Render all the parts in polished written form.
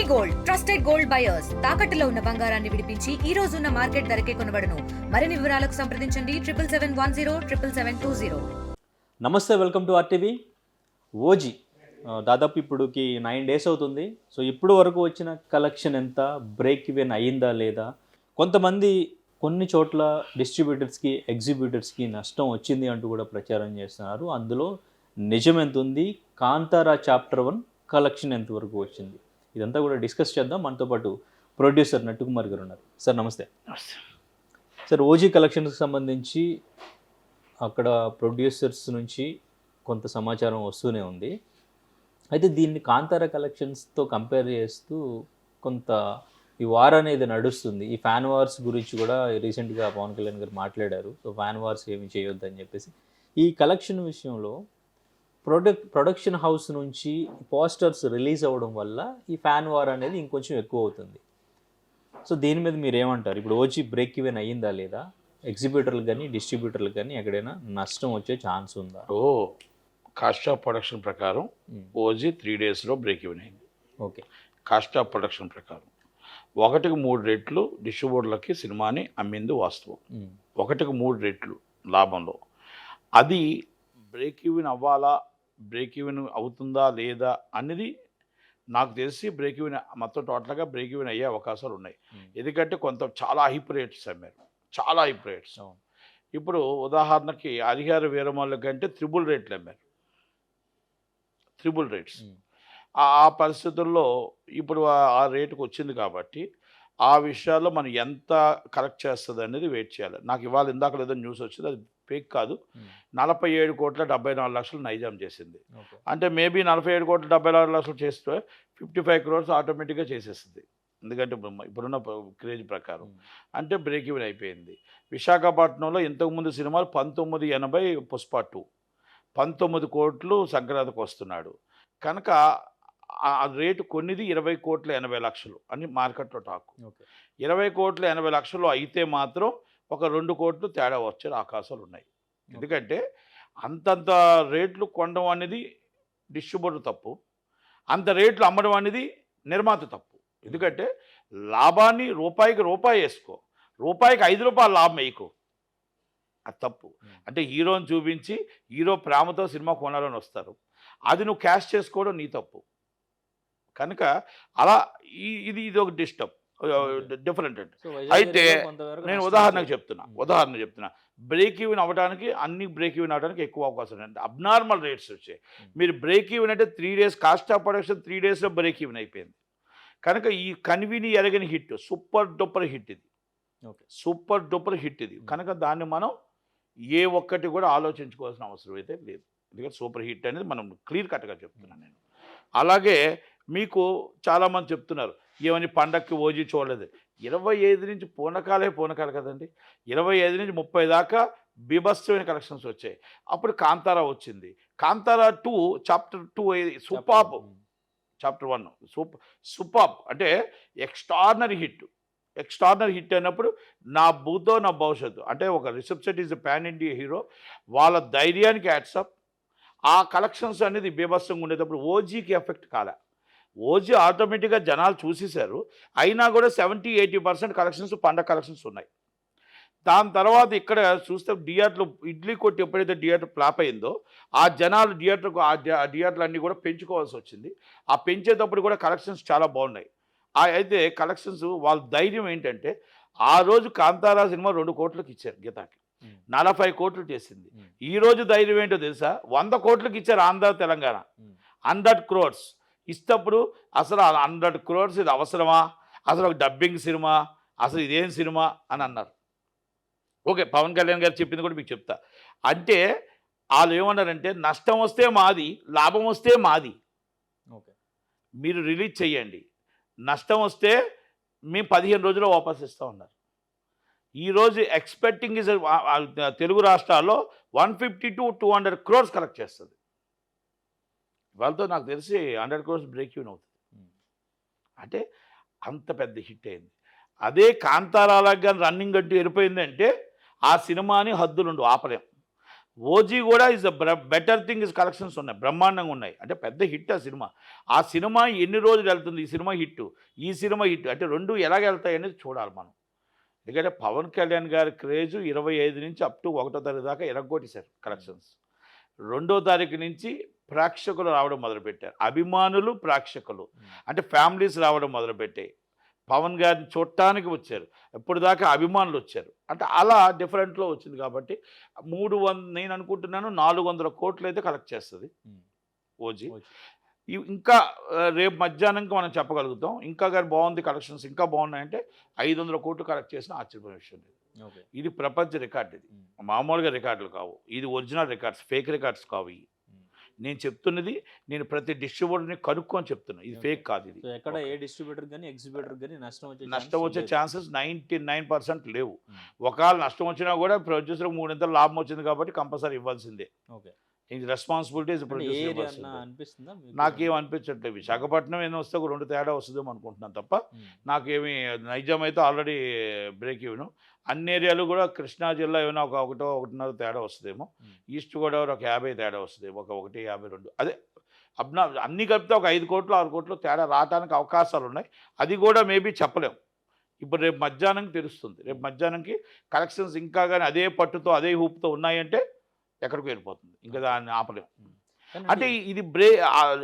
Gold trusted gold buyers తాకట్టులో ఉన్న బంగారాన్ని విడిపించి ఈ రోజు ఉన్న మార్కెట్ ధరకే కొనబడును. మరిన్ని వివరాలకు సంప్రదించండి 7771077720. నమస్తే, వెల్కమ్ టు ఆర్టీవీ. ఓజీ దాదాపు ఇప్పుడుకి 9 days అవుతుంది. సో ఇప్పుడు వరకు వచ్చిన కలెక్షన్ ఎంత, బ్రేక్ ఈవెన్ అయ్యిందా లేదా, కొంతమంది కొన్ని చోట్ల డిస్ట్రిబ్యూటర్స్కి ఎగ్జిబ్యూటర్స్కి నష్టం వచ్చింది అంటూ కూడా ప్రచారం చేస్తున్నారు. అందులో నిజం ఎంత ఉంది, కాంతారా చాప్టర్ 1 కలెక్షన్ ఎంతవరకు వచ్చింది, ఇదంతా కూడా డిస్కస్ చేద్దాం. మనతో పాటు ప్రొడ్యూసర్ నట్టుకుమార్ గారు ఉన్నారు. సార్ నమస్తే. సార్, ఓజీ కలెక్షన్స్కి సంబంధించి అక్కడ ప్రొడ్యూసర్స్ నుంచి కొంత సమాచారం వస్తూనే ఉంది. అయితే దీన్ని కాంతారా కలెక్షన్స్తో కంపేర్ చేస్తూ కొంత ఈ వార్ అనేది నడుస్తుంది. ఈ ఫ్యాన్ వార్స్ గురించి కూడా రీసెంట్గా పవన్ కళ్యాణ్ గారు మాట్లాడారు. సో ఫ్యాన్ వార్స్ ఏమి చేయొద్దని చెప్పేసి ఈ కలెక్షన్ విషయంలో ప్రొడక్షన్ హౌస్ నుంచి పోస్టర్స్ రిలీజ్ అవ్వడం వల్ల ఈ ఫ్యాన్ వార్ అనేది ఇంకొంచెం ఎక్కువ అవుతుంది. సో దీని మీద మీరు ఏమంటారు? ఇప్పుడు ఓజీ బ్రేక్ ఈవెన్ అయ్యిందా లేదా, ఎగ్జిబ్యూటర్లు కానీ డిస్ట్రిబ్యూటర్లు కానీ ఎక్కడైనా నష్టం వచ్చే ఛాన్స్ ఉందా? కాస్ట్ ఆఫ్ ప్రొడక్షన్ ప్రకారం ఓజీ 3 daysలో బ్రేక్ ఈవెన్ అయింది. ఓకే. కాస్ట్ ఆఫ్ ప్రొడక్షన్ ప్రకారం 1కి 3 రెట్లు డిస్ట్రిబ్యూటర్లకి సినిమాని అమ్మింది వాస్తవం. 1కి 3 రెట్లు లాభంలో. అది బ్రేక్ ఈవెన్ అవ్వాలా, బ్రేక్ ఈవెన్ అవుతుందా లేదా అనేది నాకు తెలిసి బ్రేక్ ఈవెన్ మొత్తం టోటల్గా బ్రేక్ ఈవెన్ అయ్యే అవకాశాలు ఉన్నాయి. ఎందుకంటే చాలా హైప్ రేట్స్ అమ్మారు, చాలా హైప్ రేట్స్. ఇప్పుడు ఉదాహరణకి హరిహర వీరమల్లు కంటే 3 రేట్లు అమ్మారు, 3 రేట్స్. ఆ పరిస్థితుల్లో ఇప్పుడు ఆ రేటుకు వచ్చింది కాబట్టి ఆ విషయాల్లో మనం ఎంత కరెక్ట్ చేస్తుంది అనేది వెయిట్ చేయాలి. నాకు ఇవాళ ఇందాక ఏదో న్యూస్ వచ్చింది, అది ఫేక్ కాదు. 47,74,00,000 నైజాం చేసింది. అంటే మేబీ 47,74,00,000 చేస్తే 55 crores ఆటోమేటిక్గా చేసేస్తుంది. ఎందుకంటే ఇప్పుడున్న క్రేజ్ ప్రకారం అంటే బ్రేక్ ఈవెన్ అయిపోయింది. విశాఖపట్నంలో ఇంతకుముందు సినిమాలు 1980 పుష్ప 2 19 కోట్లు సంక్రాంతికి వస్తున్నాడు కనుక ఆ రేటు కొన్నిది 20,80,00,000 అని మార్కెట్లో టాక్. 20,80,00,000 అయితే మాత్రం ఒక 2 కోట్లు తేడా వచ్చే అవకాశాలు ఉన్నాయి. ఎందుకంటే అంతంత రేట్లు కొనడం అనేది డిస్ట్రిబ్యూటర్ తప్పు, అంత రేట్లు అమ్మడం అనేది నిర్మాత తప్పు. ఎందుకంటే లాభాన్ని రూపాయికి రూపాయి వేసుకో, రూపాయికి 5 రూపాయలు లాభం వేయకు, అది తప్పు. అంటే హీరోని చూపించి హీరో ప్రేమతో సినిమా కొనాలని వస్తారు, అది నువ్వు క్యాష్ చేసుకోవడం నీ తప్పు. కనుక అలా ఇది ఒక డిఫరెంట్. అయితే నేను ఉదాహరణకు చెప్తున్నా బ్రేక్ ఈవెన్ అవ్వడానికి, అన్ని బ్రేక్ ఈవెన్ అవ్వడానికి ఎక్కువ అవకాశం ఉంది. అబ్నార్మల్ రేట్స్ వచ్చాయి. మీరు బ్రేక్ ఈవెన్ అంటే 3 days కాస్ట్ ఆఫ్ ప్రొడక్షన్ 3 daysలో బ్రేక్ ఈవెన్ అయిపోయింది. కనుక ఈ కన్వీని ఎరగని హిట్, సూపర్ డూపర్ హిట్ ఇది, సూపర్ డూపర్ హిట్ ఇది. కనుక దాన్ని మనం ఏ ఒక్కటి కూడా ఆలోచించుకోవాల్సిన అవసరం అయితే లేదు. ఎందుకంటే సూపర్ హిట్ అనేది మనం క్లియర్ కట్గా చెప్తున్నాను నేను. అలాగే మీకు చాలామంది చెప్తున్నారు ఏమని పండక్కి ఓజీ చూడలేదు. 25 నుంచి పూనకాలు కదండి. 25 నుంచి 30 దాకా బీభత్సమైన కలెక్షన్స్ వచ్చాయి. అప్పుడు కాంతారా వచ్చింది. Kantara 2 chapter 2 superb, chapter 1 superb అంటే ఎక్స్ట్రాడినరీ హిట్ అయినప్పుడు నా భూతో నా భవిష్యత్తు అంటే ఒక Rishab Shetty is pan India hero, వాళ్ళ ధైర్యానికి యాట్సప్. ఆ కలెక్షన్స్ అనేది బీభత్సంగా ఉండేటప్పుడు ఓజీకి ఎఫెక్ట్ కాలే. ఓజీ ఆటోమేటిక్గా జనాలు చూసేశారు. అయినా కూడా 70-80% కలెక్షన్స్ పండగ కలెక్షన్స్ ఉన్నాయి. దాని తర్వాత ఇక్కడ చూస్తే థియేటర్లు ఇడ్లీ కొట్టి ఎప్పుడైతే థియేటర్ ఫ్లాప్ అయిందో ఆ జనాలు థియేటర్లు అన్నీ కూడా పెంచుకోవాల్సి వచ్చింది. ఆ పెంచేటప్పుడు కూడా కలెక్షన్స్ చాలా బాగున్నాయి. అయితే కలెక్షన్స్ వాళ్ళ ధైర్యం ఏంటంటే ఆ రోజు కాంతారా సినిమా 2 కోట్లకి ఇచ్చారు గీతాకి, 40 కోట్లు చేసింది. ఈ రోజు ధైర్యం ఏంటో తెలుసా, 100 కోట్లకి ఇచ్చారు ఆంధ్ర తెలంగాణ. 100 crores ఇస్తప్పుడు అసలు 100 crores ఇది అవసరమా, అసలు ఒక డబ్బింగ్ సినిమా, అసలు ఇదేం సినిమా అని అన్నారు. ఓకే, పవన్ కళ్యాణ్ గారు చెప్పింది కూడా మీకు చెప్తా. అంటే వాళ్ళు ఏమన్నారంటే నష్టం వస్తే మాది, లాభం వస్తే మాది, మీరు రిలీజ్ చేయండి, నష్టం వస్తే మేము 15 రోజుల్లో వాపస్ ఇస్తూ ఉన్నారు. ఈరోజు ఎక్స్పెక్టింగ్ ఇస్ తెలుగు రాష్ట్రాల్లో 150-200 crores కలెక్ట్ చేస్తుంది. వాళ్ళతో నాకు తెలిసి 100 crores బ్రేక్ ఈవెన్ అవుతుంది. అంటే అంత పెద్ద హిట్ అయింది. అదే కాంతారాలకు కానీ రన్నింగ్ అంటూ వెళ్ళిపోయిందంటే ఆ సినిమాని హద్దులుండు ఆపలేం. ఓజీ కూడా is better thing is collections ఉన్నాయి, బ్రహ్మాండంగా ఉన్నాయి. అంటే పెద్ద హిట్ ఆ సినిమా ఎన్ని రోజులు వెళ్తుంది, ఈ సినిమా హిట్ అంటే రెండు ఎలాగ వెళ్తాయి అనేది చూడాలి మనం. ఎందుకంటే పవన్ కళ్యాణ్ గారి క్రేజు 25 నుంచి అప్ టు 1వ తారీఖు దాకా ఎరగొట్టేశారు కలెక్షన్స్. 2వ తారీఖు నుంచి ప్రేక్షకులు రావడం మొదలుపెట్టారు, అభిమానులు ప్రేక్షకులు అంటే ఫ్యామిలీస్ రావడం మొదలుపెట్టాయి. పవన్ గారిని చూడటానికి వచ్చారు, ఇప్పుడు దాకా అభిమానులు వచ్చారు. అంటే అలా డిఫరెంట్లో వచ్చింది కాబట్టి నేను అనుకుంటున్నాను 400 కోట్లు అయితే కలెక్ట్ చేస్తుంది ఓజీ. ఇంకా రేపు మధ్యాహ్నంకి మనం చెప్పగలుగుతాం. ఇంకా కానీ బాగుంది, కలెక్షన్స్ ఇంకా బాగున్నాయంటే 500 కోట్లు కలెక్ట్ చేసిన ఆశ్చర్యపోయే విషయం లేదు. ఇది ప్రపంచ రికార్డ్, ఇది మామూలుగా రికార్డులు కావు, ఇది ఒరిజినల్ రికార్డ్స్, ఫేక్ రికార్డ్స్ కావు ఇవి. నేను చెప్తున్నది, నేను ప్రతి డిస్ట్రిబ్యూటర్ని కనుక్కొని చెప్తున్నా, ఇది ఫేక్ కాదు. ఇది ఎక్కడ ఏ డిస్ట్రిబ్యూటర్ కానీ ఎగ్జిబ్యూటర్ కానీ నష్టం వచ్చే ఛాన్సెస్ 99% లేవు. ఒకవేళ నష్టం వచ్చినా కూడా ప్రొడ్యూసర్కి 3 లాభం వచ్చింది కాబట్టి కంపల్సరీ ఇవ్వాల్సిందే. ఇది రెస్పాన్సిబిలిటీ అనిపిస్తుందా? నాకేం అనిపించట్లేదు. విశాఖపట్నం ఏమైనా వస్తే ఒక 2 తేడా వస్తుందేమో అనుకుంటున్నాను తప్ప నాకేమి. నైజాం అయితే ఆల్రెడీ బ్రేక్ ఈవెన్. అన్ని ఏరియాలు కూడా కృష్ణా జిల్లా ఏమైనా ఒక 1.5 తేడా వస్తుందేమో. ఈస్ట్ గోదావరి ఒక 50 తేడా వస్తుందేమో, ఒక 1.52. అదే అన్నీ కలిపితే ఒక 5 కోట్లు 6 కోట్లు తేడా రావడానికి అవకాశాలు ఉన్నాయి. అది కూడా మేబీ చెప్పలేం. ఇప్పుడు రేపు మధ్యాహ్నంకి తెలుస్తుంది. రేపు మధ్యాహ్నంకి కలెక్షన్స్ ఇంకా కానీ అదే పట్టుతో అదే హూప్తో ఉన్నాయంటే ఎక్కడికి వెళ్ళిపోతుంది, ఇంకా దాన్ని ఆపలేం. అంటే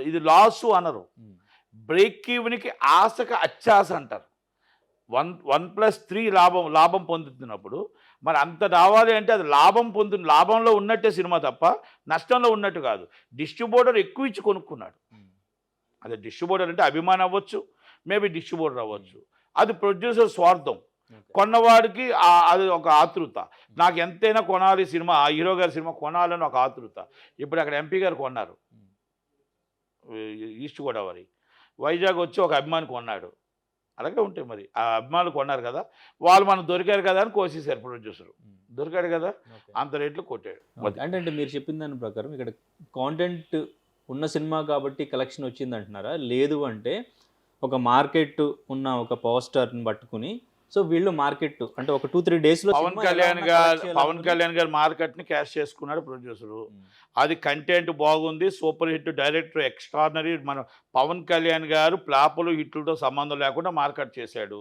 ఇది లాస్ అనరు, బ్రేక్ ఈవెన్కి ఆశకు అత్యాశ అంటారు. 1+3 లాభం పొందుతున్నప్పుడు మరి అంత రావాలి అంటే అది లాభంలో ఉన్నట్టే సినిమా తప్ప నష్టంలో ఉన్నట్టు కాదు. డిస్ట్రిబ్యూటర్ ఎక్కువ ఇచ్చి కొనుక్కున్నాడు. అదే డిస్ట్రిబ్యూటర్ అంటే అభిమానం అవ్వచ్చు, మేబీ డిస్ట్రిబ్యూటర్ అవ్వచ్చు, అది ప్రొడ్యూసర్ స్వార్థం. కొన్నవాడికి అది ఒక ఆతృత, నాకు ఎంతైనా కొనాలి సినిమా, ఆ హీరో గారి సినిమా కొనాలని ఒక ఆతృత. ఇప్పుడు అక్కడ ఎంపీ గారు కొన్నారు ఈస్ట్ గోదావరి, వైజాగ్ వచ్చి ఒక అభిమాని కొన్నాడు. అలాగే ఉంటాయి మరి, ఆ అభిమానులు కొన్నారు కదా, వాళ్ళు మనం దొరికారు కదా అని కోసేసారు ప్రొడ్యూసర్. దొరికాడు కదా అంత రేట్లు కొట్టాడు. అంటే మీరు చెప్పిన దాని ప్రకారం ఇక్కడ కాంటెంట్ ఉన్న సినిమా కాబట్టి కలెక్షన్ వచ్చింది అంటున్నారా? లేదు అంటే ఒక మార్కెట్ ఉన్న ఒక పవర్ స్టార్ని పట్టుకుని సో వీళ్ళు మార్కెట్ అంటే ఒక 2-3 డేస్లో పవన్ కళ్యాణ్ గారు మార్కెట్ని క్యాష్ చేసుకున్నాడు ప్రొడ్యూసరు. అది కంటెంట్ బాగుంది, సూపర్ హిట్, డైరెక్టర్ ఎక్స్ట్రాడినరీ. మన పవన్ కళ్యాణ్ గారు ప్లాపులు హిట్లతో సంబంధం లేకుండా మార్కెట్ చేశాడు.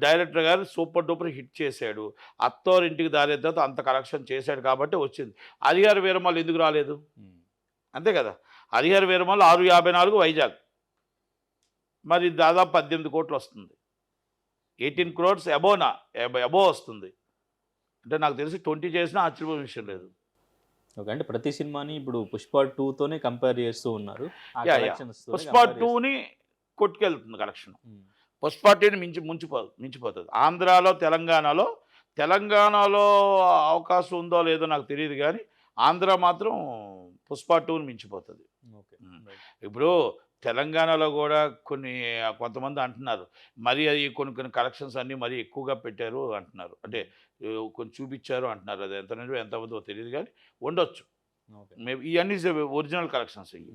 డైరెక్టర్ గారు సూపర్ డూపర్ హిట్ చేశాడు. అత్తోరింటికి దారేద్దాతో అంత కలెక్షన్ చేశాడు కాబట్టి వచ్చింది. హరిహర వీరమల్లు ఎందుకు రాలేదు? అంతే కదా, హరిహర వీరమల్లు 654 వైజాగ్, మరి దాదాపు 18 కోట్లు వస్తుంది. 18 crores అబో వస్తుంది. అంటే నాకు తెలిసి 20 చేసినా ఆశ్చర్యపోయే విషయం లేదు. ఓకే, అంటే ప్రతి సినిమాని ఇప్పుడు పుష్ప 2తోనే కంపేర్ చేస్తూ ఉన్నారు. పుష్ప 2ని కొట్టుకెళ్తుంది కలెక్షన్. పుష్ప 2ని మించిపోతుంది. ఆంధ్రాలో తెలంగాణలో అవకాశం ఉందో లేదో నాకు తెలియదు, కానీ ఆంధ్ర మాత్రం పుష్ప 2ని మించిపోతుంది. ఇప్పుడు తెలంగాణలో కూడా కొంతమంది అంటున్నారు మరి అది కొన్ని కలెక్షన్స్ అన్నీ మరీ ఎక్కువగా పెట్టారు అంటున్నారు, అంటే కొంచెం చూపించారు అంటున్నారు. అది ఎంత నిజమో ఎంత అవుతుందో తెలియదు, కానీ ఉండొచ్చు. మేబీ ఇవన్నీ ఒరిజినల్ కలెక్షన్స్ ఇవి.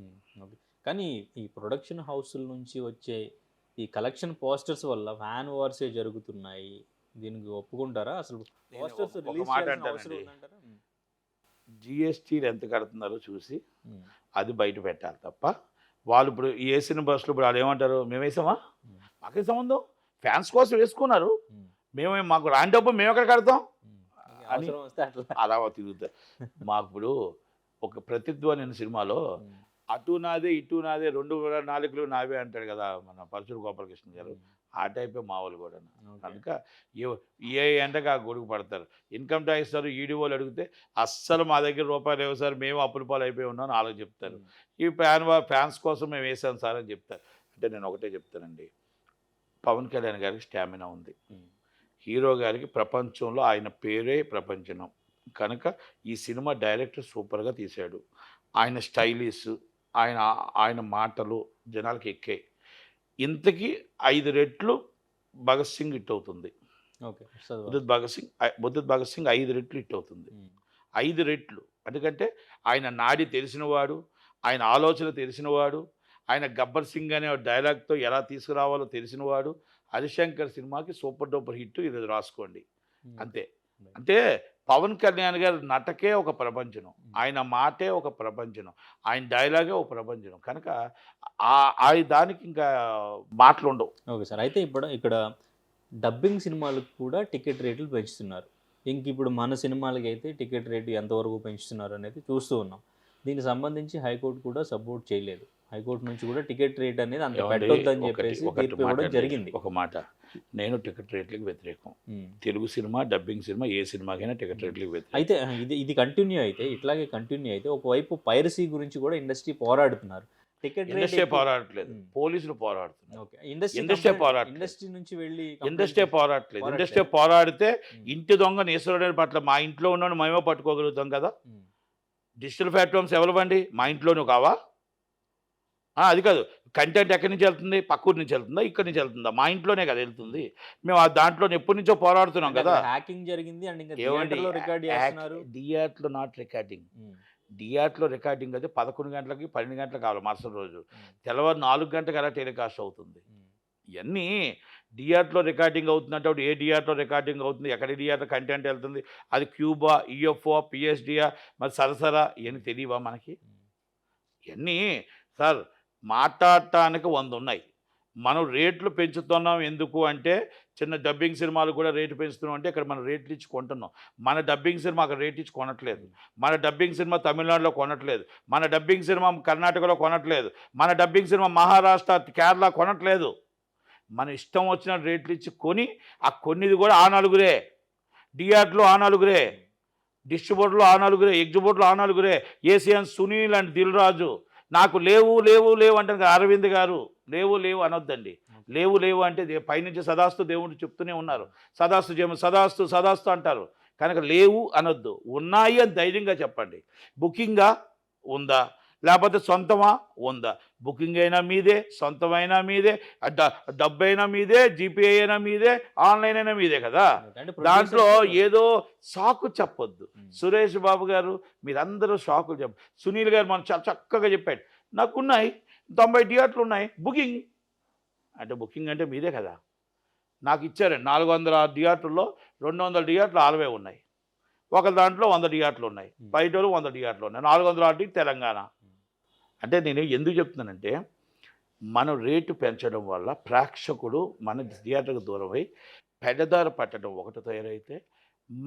కానీ ఈ ప్రొడక్షన్ హౌస్ల నుంచి వచ్చే ఈ కలెక్షన్ పోస్టర్స్ వల్ల ఫ్యాన్ వార్సే జరుగుతున్నాయి. దీనికి ఒప్పుకుంటారా? అసలు పోస్టర్స్ రిలీజ్ చేయాల్సిన అవసరం ఉందంటారా? జిఎస్టీలు ఎంత కడుతున్నారో చూసి అది బయట పెట్టాలి తప్ప వాళ్ళు ఇప్పుడు వేసిన బస్సులు ఇప్పుడు వాళ్ళు ఏమంటారు, మేము వేసామా, మాకే సంబంధం, ఫ్యాన్స్ కోసం వేసుకున్నారు, మాకు రాని డబ్బు మేము ఎక్కడ కడతాం అని అలా తిరుగుతారు. మాకు ఇప్పుడు ఒక ప్రతిధ్వని అనే సినిమాలో అటు నాదే ఇటు నాదే 2 నాలుగులు నావే అంటాడు కదా మన పరశురు గోపాలకృష్ణ గారు, ఆ టైపే మా వాళ్ళు కూడా. కనుక ఏ ఎండగా ఆ గొడుగు పడతారు. ఇన్కమ్ ట్యాక్స్ సార్ ఈడీఓలు అడిగితే అస్సలు మా దగ్గర రూపాయలు లేవు సార్, మేము అప్పుల పాలు అయిపోయి ఉన్నాను వాళ్ళకి చెప్తారు. ఈ ఫ్యాన్స్ కోసం మేము వేసాం సార్ అని చెప్తారు. అంటే నేను ఒకటే చెప్తానండి, పవన్ కళ్యాణ్ గారికి స్టామినా ఉంది, హీరో గారికి ప్రపంచంలో ఆయన పేరే ప్రపంచం. కనుక ఈ సినిమా డైరెక్టర్ సూపర్గా తీశాడు. ఆయన స్టైలిష్, ఆయన మాటలు జనాలకి ఎక్కాయి. ఇంతకీ 5 రెట్లు భగత్ సింగ్ హిట్ అవుతుంది. బుద్ధత్ భగత్ సింగ్ 5 రెట్లు హిట్ అవుతుంది. 5 రెట్లు. ఎందుకంటే ఆయన నాడి తెలిసినవాడు, ఆయన ఆలోచన తెలిసినవాడు, ఆయన గబ్బర్ సింగ్ అనే డైలాగ్తో ఎలా తీసుకురావాలో తెలిసినవాడు. హరిశంకర్ సినిమాకి సూపర్ డూపర్ హిట్ ఈరోజు రాసుకోండి. అంతే. అంటే పవన్ కళ్యాణ్ గారి నటకే ఒక ప్రపంచం, ఆయన మాటే ఒక ప్రపంచం, ఆయన డైలాగే ఒక ప్రపంచం. కనుక ఆ దానికి ఇంకా మాటలు ఉండవు. Okay sir. అయితే ఇప్పుడు ఇక్కడ డబ్బింగ్ సినిమాలకు కూడా టికెట్ రేట్లు పెంచుతున్నారు. ఇంక ఇప్పుడు మన సినిమాలకి అయితే టికెట్ రేటు ఎంతవరకు పెంచుతున్నారు అనేది చూస్తూ ఉన్నాం. దీనికి సంబంధించి హైకోర్టు కూడా సపోర్ట్ చేయలేదు. హైకోర్టు నుంచి కూడా టికెట్ రేట్ అనేది అంత పెట్టొద్దని చెప్పేసి తీర్పు ఇవ్వడం జరిగింది. ఒక మాట, నేను టికెట్ రేట్లకు వ్యతిరేకం. తెలుగు సినిమా, డబ్బింగ్ సినిమా, ఏ సినిమాకైనా టికెట్ రేట్లకు వ్యతిరేకం. అయితే ఇది కంటిన్యూ అయితే, ఇట్లాగే కంటిన్యూ అయితే ఒకవైపు పైరసీ గురించి కూడా ఇండస్ట్రీ పోరాడుతున్నారు. టికెట్ ఇండస్ట్రీ పోరాడట్లేదు, పోలీసులు పోరాడుతున్నారు. ఇండస్ట్రీ పోరాడట్లేదు, ఇండస్ట్రీ నుంచి వెళ్ళి ఇండస్ట్రీ పోరాడట్లేదు. ఇండస్ట్రీ పోరాడితే ఇంటి దొంగ నేశ్వరుడు పట్ల మా ఇంట్లో ఉన్నాడు మేమే పట్టుకోగలుగుతాం కదా. డిజిటల్ ప్లాట్ఫామ్స్ ఎవరివ్వండి, మా ఇంట్లోనూ కావా? అది కాదు, కంటెంట్ ఎక్కడి నుంచి వెళ్తుంది, పక్కూరు నుంచి వెళ్తుందా, ఇక్కడి నుంచి వెళ్తుందా? మా ఇంట్లోనే కదా వెళ్తుంది. మేము దాంట్లో ఎప్పటి నుంచో పోరాడుతున్నాం కదా. హ్యాకింగ్ జరిగింది అండ్ ఇంకా థియేటర్లో రికార్డ్ చేస్తున్నారు. థియేటర్లో నాట్ రికార్డింగ్, థియేటర్లో రికార్డింగ్ అయితే 11 గంటలకి 12 గంటలకు కావాలి మరుసటి రోజు. తెల్లవారు 4 గంటలకు అలా టెలికాస్ట్ అవుతుంది. ఇవన్నీ థియేటర్లో రికార్డింగ్ అవుతుందంటే ఏ థియేటర్లో రికార్డింగ్ అవుతుంది, ఎక్కడ థియేటర్ కంటెంట్ వెళ్తుంది, అది క్యూబా, ఈఎఫ్ఓ, పిఎస్డియా, మరి సరసరా, ఇవన్నీ తెలియవా మనకి? ఇవన్నీ సార్ మాట్లాడటానికి 100 ఉన్నాయి. మనం రేట్లు పెంచుతున్నాం ఎందుకు అంటే, చిన్న డబ్బింగ్ సినిమాలు కూడా రేటు పెంచుతున్నాం అంటే ఇక్కడ మనం రేట్లు ఇచ్చి కొంటున్నాం. మన డబ్బింగ్ సినిమా అక్కడ రేట్ ఇచ్చి కొనట్లేదు. మన డబ్బింగ్ సినిమా తమిళనాడులో కొనట్లేదు, మన డబ్బింగ్ సినిమా కర్ణాటకలో కొనట్లేదు, మన డబ్బింగ్ సినిమా మహారాష్ట్ర, కేరళ కొనట్లేదు. మన ఇష్టం వచ్చిన రేట్లు ఇచ్చి కొని, ఆ కొన్నిది కూడా ఆ నలుగురే, థియేటర్లో ఆ నలుగురే, డిస్ట్రిబ్యూటర్లు ఆ నలుగురే, ఎగ్జిబ్యూటర్లు ఆ నలుగురే, ఏసియన్ సునీల్ అండ్ దిల్ రాజు. నాకు లేవు లేవు లేవు అంటే అరవింద్ గారు లేవు లేవు అనొద్దండి. లేవు లేవు అంటే పైనుంచి సదాస్తు దేవుడు చెప్తూనే ఉన్నారు. సదాస్తు సదాస్తు సదాస్తు అంటారు. కనుక లేవు అనొద్దు, ఉన్నాయి అని ధైర్యంగా చెప్పండి. బుకింగా ఉందా, లేకపోతే సొంతమా ఉందా? బుకింగ్ అయినా మీదే, సొంతమైనా మీదే, డబ్బు అయినా మీదే, జీపే అయినా మీదే, ఆన్లైన్ అయినా మీదే కదా. దాంట్లో ఏదో షాకు చెప్పొద్దు. సురేష్ బాబు గారు మీరందరూ షాకులు చెప్ప. సునీల్ గారు మనం చాలా చక్కగా చెప్పాడు, నాకున్నాయి 90 థియేటర్లు ఉన్నాయి బుకింగ్ అంటే. బుకింగ్ అంటే మీదే కదా. నాకు ఇచ్చారండి 400 థియేటర్లో 200 థియేటర్లు ఆల్వే ఉన్నాయి, ఒక దాంట్లో 100 థియేటర్లు ఉన్నాయి, బయట 100 థియేటర్లు ఉన్నాయి, 400 తెలంగాణ. అంటే నేను ఎందుకు చెప్తున్నానంటే, మనం రేటు పెంచడం వల్ల ప్రేక్షకుడు మన థియేటర్కి దూరమై పెడదారి పట్టడం ఒకటి తయారైతే,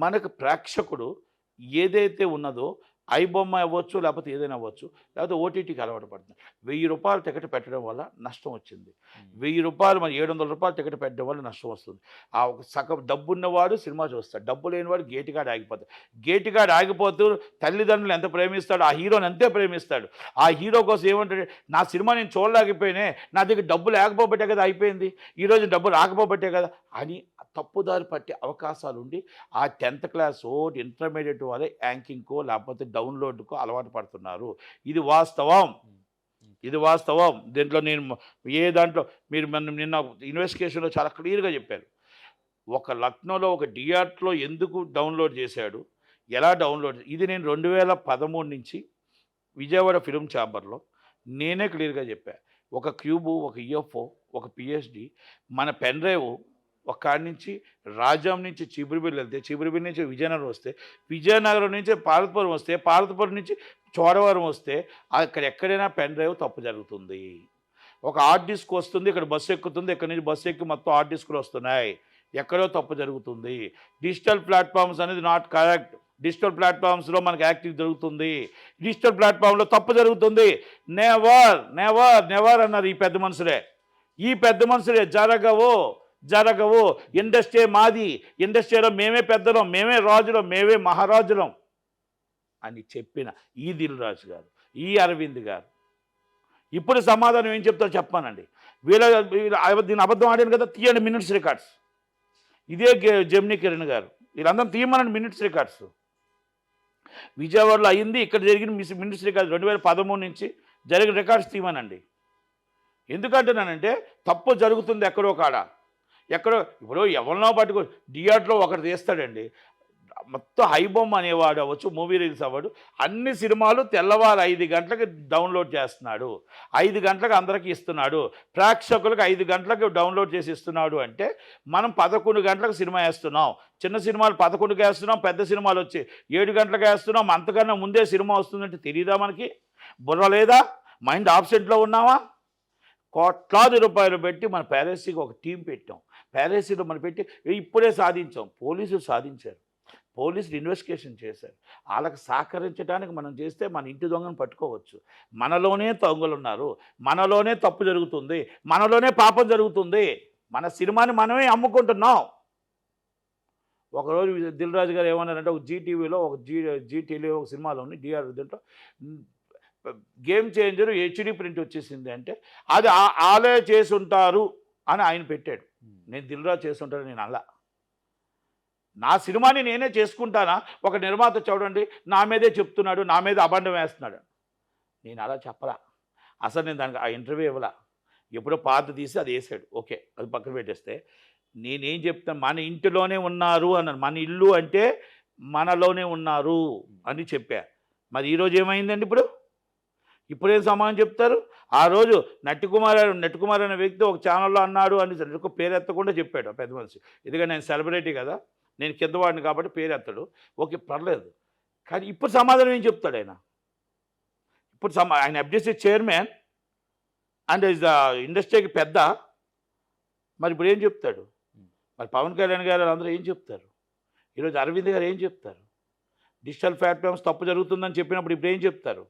మనకు ప్రేక్షకుడు ఏదైతే ఉన్నదో ఐబొమ్మ అవ్వచ్చు, లేకపోతే ఏదైనా అవ్వచ్చు, లేకపోతే ఓటీటీకి అలవాటు పడుతుంది. 1000 రూపాయలు టికెట్ పెట్టడం వల్ల నష్టం వచ్చింది. 1000 రూపాయలు మరి 700 రూపాయలు టికెట్ పెట్టడం వల్ల నష్టం వస్తుంది. ఆ ఒక సగం డబ్బున్నవాడు సినిమా చూస్తాడు, డబ్బు లేనివాడు గేటుగాడు ఆగిపోతాడు. గేటుగాడు ఆగిపోతూ తల్లిదండ్రులు ఎంత ప్రేమిస్తాడు, ఆ హీరోని అంతే ప్రేమిస్తాడు. ఆ హీరో కోసం ఏమంటాడు, నా సినిమా నేను చూడలేకపోయినే, నా దగ్గర డబ్బు లేకపోబట్టే కదా అయిపోయింది, ఈరోజు డబ్బు రాకపోబట్టే కదా అని తప్పుదారి పట్టే అవకాశాలు ఉండి ఆ 10th క్లాస్ ఇంటర్మీడియట్ వాళ్ళే యాంకింగ్కో లేకపోతే డౌన్లోడ్కో అలవాటు పడుతున్నారు. ఇది వాస్తవం, ఇది వాస్తవం. దీంట్లో నేను ఏ దాంట్లో మీరు నిన్న ఇన్వెస్టిగేషన్లో చాలా క్లియర్గా చెప్పారు. ఒక లక్నోలో ఒక థియేటర్లో ఎందుకు డౌన్లోడ్ చేశాడు, ఎలా డౌన్లోడ్, ఇది నేను 2013 నుంచి విజయవాడ ఫిల్మ్ ఛాంబర్లో నేనే క్లియర్గా చెప్పాను. ఒక క్యూబు, ఒక ఈఎఫ్ఓ, ఒక పిఎస్డి, మన పెన్ డ్రైవ్ ఒక కాడి నుంచి రాజాం నుంచి చిబురుబిల్లి వెళ్తే, చిబురుబిల్లి నుంచి విజయనగరం వస్తే, విజయనగరం నుంచి పార్వతీపురం వస్తే, పార్వతీపురం నుంచి చోడవరం వస్తే, అక్కడ ఎక్కడైనా పెన్ డ్రైవ్ తప్పు జరుగుతుంది. ఒక హార్డ్ డిస్క్ వస్తుంది, ఇక్కడ బస్సు ఎక్కుతుంది, ఇక్కడ నుంచి బస్సు ఎక్కి మొత్తం హార్డ్ డిస్కులు వస్తున్నాయి, ఎక్కడో తప్పు జరుగుతుంది. డిజిటల్ ప్లాట్ఫామ్స్ అనేది నాట్ కరెక్ట్. డిజిటల్ ప్లాట్ఫామ్స్లో మనకి యాక్టివ్ జరుగుతుంది, డిజిటల్ ప్లాట్ఫామ్లో తప్పు జరుగుతుంది. నెవర్ నెవర్ నెవర్ అన్నారు ఈ పెద్ద మనుషులే. ఈ పెద్ద మనుషులే జరగవు జరగవు. ఇండస్ట్రీ మాది, ఇండస్ట్రీలో మేమే పెద్దలం, మేమే రాజులం, మేమే మహారాజులం అని చెప్పిన ఈ దిల్ రాజు గారు, ఈ అరవింద్ గారు ఇప్పుడు సమాధానం ఏం చెప్తారో చెప్పానండి. దీని అబద్ధం ఆడాను కదా, తీయండి మినిట్స్ రికార్డ్స్. ఇదే జెమినీ కిరణ్ గారు, వీళ్ళందరం తీయమనండి మినిట్స్ రికార్డ్స్. విజయవాడలో అయింది, ఇక్కడ జరిగిన మినిట్స్ రికార్డ్స్ 2013 నుంచి జరిగిన రికార్డ్స్ తీయమనండి. ఎందుకంటున్నానంటే తప్పు జరుగుతుంది ఎక్కడో కాడ, ఎక్కడో. ఇప్పుడు ఎవరినో పట్టుకో థియేటర్లో ఒకటి తీస్తాడండి, మొత్తం హైబొమ్మ అనేవాడు అవ్వచ్చు, మూవీ రీల్స్ అవ్వడు, అన్ని సినిమాలు తెల్లవారు 5 గంటలకు డౌన్లోడ్ చేస్తున్నాడు, 5 గంటలకు అందరికీ ఇస్తున్నాడు, ప్రేక్షకులకు 5 గంటలకు డౌన్లోడ్ చేసి ఇస్తున్నాడు. అంటే మనం 11 గంటలకు సినిమా వేస్తున్నాం. చిన్న సినిమాలు 11కి వేస్తున్నాం, పెద్ద సినిమాలు వచ్చి 7 గంటలకు వేస్తున్నాం. అంతకన్నా ముందే సినిమా వస్తుందంటే తెలియదా మనకి? బుర్ర లేదా? మైండ్ ఆబ్సెంట్లో ఉన్నావా? కోట్లాది రూపాయలు పెట్టి మన ప్యాలెస్సీకి ఒక టీం పెట్టాం. ప్యాలెస్సీలో మనం పెట్టి ఇప్పుడే సాధించాం. పోలీసులు సాధించారు, పోలీసులు ఇన్వెస్టిగేషన్ చేశారు. వాళ్ళకి సహకరించడానికి మనం చేస్తే మన ఇంటి దొంగను పట్టుకోవచ్చు. మనలోనే దొంగలు ఉన్నారు, మనలోనే తప్పు జరుగుతుంది, మనలోనే పాపం జరుగుతుంది. మన సినిమాని మనమే అమ్ముకుంటున్నాం. ఒకరోజు దిల్ రాజు గారు ఏమన్నారంటే, ఒక జీటీవీలో ఒక జీటీవీలో ఒక సినిమాలోని డిఆర్ దీంట్లో గేమ్ చేంజర్ హెచ్డి ప్రింట్ వచ్చేసింది అంటే అది ఆలే చేసి ఉంటారు అని ఆయన పెట్టాడు. నేను దిల్ రాజు చేసి ఉంటాను నేను అలా. నా సినిమాని నేనే చేసుకుంటానా? ఒక నిర్మాత చూడండి నా మీదే చెప్తున్నాడు, నా మీద అబండం వేస్తున్నాడు. నేను అలా చెప్పలా. అసలు నేను దానికి ఆ ఇంటర్వ్యూ ఇవ్వలా. ఎప్పుడో పాత తీసి అది వేసాడు, ఓకే, అది పక్కన పెట్టేస్తే నేనేం చెప్తాను, మన ఇంటిలోనే ఉన్నారు అన్నాను. మన ఇల్లు అంటే మనలోనే ఉన్నారు అని చెప్పా. మరి ఈరోజు ఏమైందండి? ఇప్పుడు ఏం సమాధానం చెప్తారు? ఆ రోజు నట్టికుమార్ అనే వ్యక్తి ఒక ఛానల్లో అన్నాడు అని పేరు ఎత్తకుండా చెప్పాడు ఆ పెద్ద మనిషి. ఎందుకంటే నేను సెలబ్రిటీ కదా, నేను కిందవాడిని కాబట్టి పేరు ఎత్తాడు, ఓకే పర్లేదు. కానీ ఇప్పుడు సమాధానం ఏం చెప్తాడు ఆయన? ఇప్పుడు ఆయన FDC chairman and is the ఇండస్ట్రీకి పెద్ద. మరి ఇప్పుడు ఏం చెప్తాడు? మరి పవన్ కళ్యాణ్ గారు అందరూ ఏం చెప్తారు? ఈరోజు అరవింద్ గారు ఏం చెప్తారు? డిజిటల్ ప్లాట్ఫామ్స్ తప్పు జరుగుతుందని చెప్పినప్పుడు ఇప్పుడు ఏం చెప్తారు?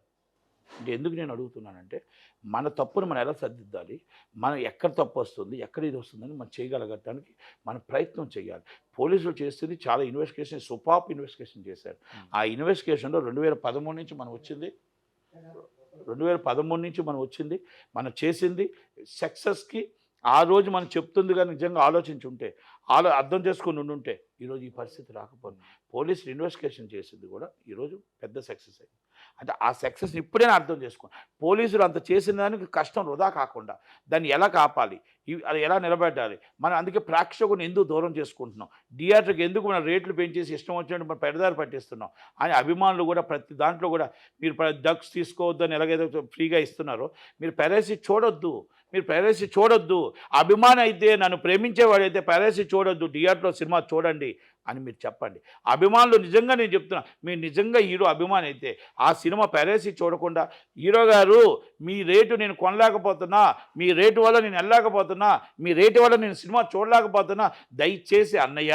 అంటే ఎందుకు నేను అడుగుతున్నానంటే, మన తప్పును మనం ఎలా సర్దిద్దాలి, మనం ఎక్కడ తప్పు వస్తుంది, ఎక్కడ ఇది వస్తుందని మనం చేయగలగటానికి మన ప్రయత్నం చేయాలి. పోలీసులు చేస్తుంది చాలా ఇన్వెస్టిగేషన్, సూపర్బ్ ఇన్వెస్టిగేషన్ చేశారు. ఆ ఇన్వెస్టిగేషన్లో 2013 నుంచి మనం వచ్చింది, 2013 నుంచి మనం వచ్చింది, మనం చేసింది సక్సెస్కి. ఆ రోజు మనం చెప్తుంది కానీ నిజంగా ఆలోచించుంటే, అర్థం చేసుకుని ఉండుంటే ఈరోజు ఈ పరిస్థితి రాకపోతే. పోలీసులు ఇన్వెస్టిగేషన్ చేసింది కూడా ఈరోజు పెద్ద సక్సెస్ అయింది. అంటే ఆ సక్సెస్ని ఇప్పుడైనా అర్థం చేసుకోండి. పోలీసులు అంత చేసిన దానికి కష్టం వృధా కాకుండా దాన్ని ఎలా కాపాలి, అది ఎలా నిలబెట్టాలి. మనం అందుకే ప్రేక్షకుని ఎందుకు దూరం చేసుకుంటున్నాం, థియేటర్కి ఎందుకు మనం రేట్లు పెంచేసి ఇష్టం వచ్చినట్టు మనం పెడదారి పట్టిస్తున్నాం అని అభిమానులు కూడా ప్రతి దాంట్లో కూడా మీరు డ్రగ్స్ తీసుకోవద్దని ఎలాగైతే ఫ్రీగా ఇస్తున్నారో, మీరు పైరసీ చూడొద్దు, మీరు పైరసీ చూడొద్దు. అభిమాని అయితే, నన్ను ప్రేమించేవాడైతే పైరసీ చూడొద్దు, థియేటర్లో సినిమా చూడండి అని మీరు చెప్పండి. అభిమానులు నిజంగా నేను చెప్తున్నా, మీరు నిజంగా హీరో అభిమాని అయితే ఆ సినిమా పైరసీ చూడకుండా, హీరో గారు మీ రేటు నేను కొనలేకపోతున్నా, మీ రేటు వల్ల నేను వెళ్ళలేకపోతున్నా, మీ రేటు వల్ల నేను సినిమా చూడలేకపోతున్నా, దయచేసి అన్నయ్య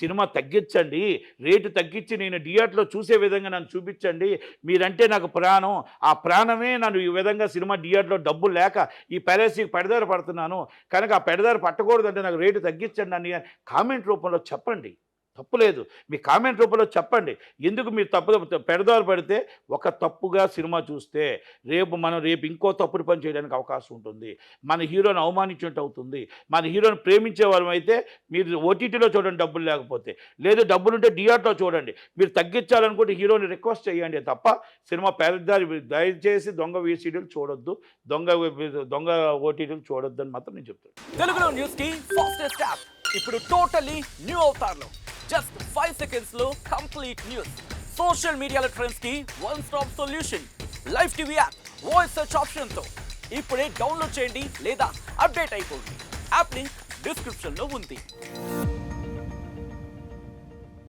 సినిమా తగ్గించండి, రేటు తగ్గించి నేను థియేటర్లో చూసే విధంగా నన్ను చూపించండి. మీరంటే నాకు ప్రాణం, ఆ ప్రాణమే నన్ను ఈ విధంగా సినిమా థియేటర్లో డబ్బులు లేక ఈ పైరసీకి పెడదారి పడుతున్నాను కనుక ఆ పెడదారి పట్టకూడదంటే నాకు రేటు తగ్గించండి అని కామెంట్ రూపంలో చెప్పండి. తప్పులేదు, మీ కామెంట్ రూపంలో చెప్పండి. ఎందుకు మీరు పెడదారు పడితే ఒక తప్పుగా సినిమా చూస్తే రేపు ఇంకో తప్పుడు పని చేయడానికి అవకాశం ఉంటుంది, మన హీరోని అవమానించినట్టు అవుతుంది. మన హీరోని ప్రేమించే వాళ్ళం అయితే మీరు ఓటీటీలో చూడండి డబ్బులు లేకపోతే, లేదు డబ్బులుంటే థియేటర్లో చూడండి. మీరు తగ్గించాలనుకుంటే హీరోని రిక్వెస్ట్ చేయండి తప్ప సినిమా పెడదారి దయచేసి దొంగ VCDలు చూడొద్దు, దొంగ ఓటీటీలు చూడొద్దు అని మాత్రం నేను చెప్తాను. తెలుగులో న్యూస్ కి ఫాస్టెస్ట్ యాప్ ఇప్పుడు టోటల్లీ న్యూ అవతార్లో జస్ట్ 5 seconds లో కంప్లీట్ న్యూస్, సోషల్ మీడియాల ట్రెండ్స్ కి one stop solution, live TV app, voice search option తో ఇప్పుడే డౌన్లోడ్ చేయండి లేదా అప్డేట్ అయిపోండి. యాప్ లింక్ డిస్క్రిప్షన్ లో ఉంది.